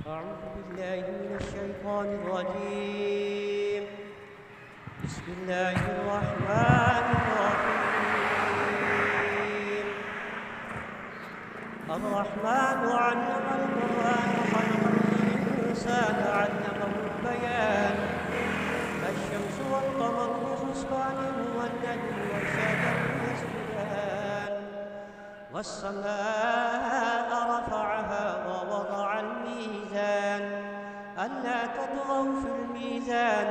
أعوذ بالله من الشيطان الرجيم. بسم الله الرحمن الرحيم. الرحمن علم القرآن خلق الإنسان علمه البيان. الشمس والقمر بحسبان والنجم والشجر يسجدان. والسماء رفعها ووضع الميزان ألا تطغوا في الميزان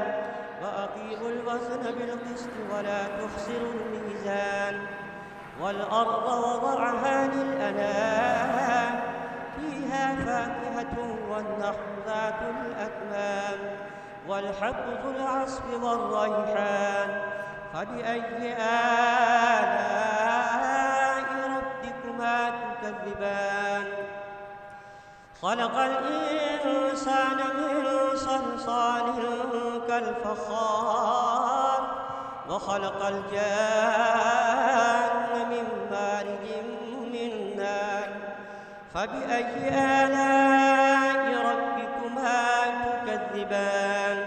وأقيموا الوزن بالقسط ولا تخسروا الميزان. والأرض وضعها للأنام فيها فاكهة والنخل ذات الأكمام والحب ذو العصف والريحان. فبأي آلاء ربكما تكذبان؟ خلق الإنسان من صلصال كالفخار وخلق الجان من مارج من نار. فبأي آلاء ربكما تكذبان؟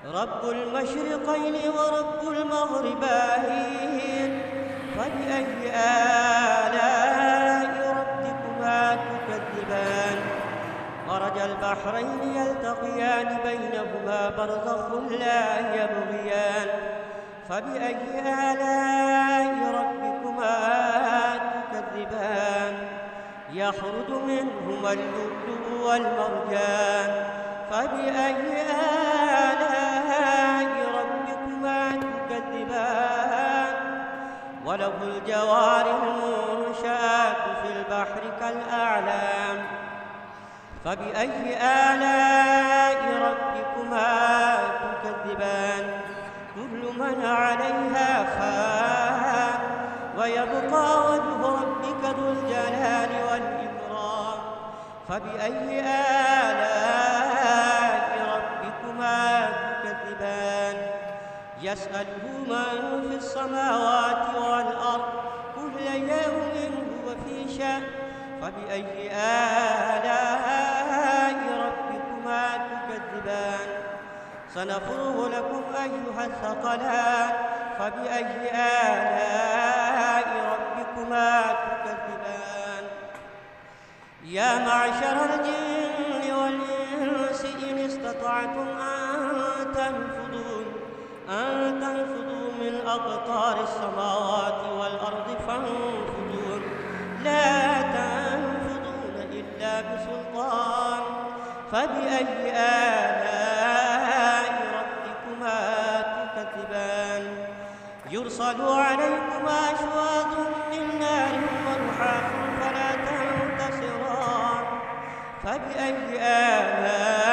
رب المشرقين ورب المغربين. فبأي آلاء ربكما تكذبان؟ مرج البحرين يلتقيان بينهما برزخ لا يبغيان. فبأي آلاء ربكما تكذبان؟ يخرج منهما اللؤلؤ والمرجان. فبأي آلاء ربكما تكذبان؟ وله الجوار المنشآت في البحر كالأعلام. فبأي آلاء ربكما تكذبان؟ كل من عليها فان ويبقى وجه ربك ذو الجلال والإكرام. فبأي آلاء ربكما تكذبان؟ يسأله من في السماوات والأرض كل يوم هو في شأن. فبأي آلاء ربكما تكذبان؟ سنفرغ لكم أيها الثقلان. فبأي آلاء ربكما تكذبان؟ يا معشر الجن والإنس إن استطعتم أن تنفذوا من أقطار السماوات والأرض فانفذوا لا تنفذون إلا بسلطان. فبأي آلاء ربكما تكذبان؟ يرسل عليكما شواظ من نار ونحاس فلا تنتصران. فبأي آلاء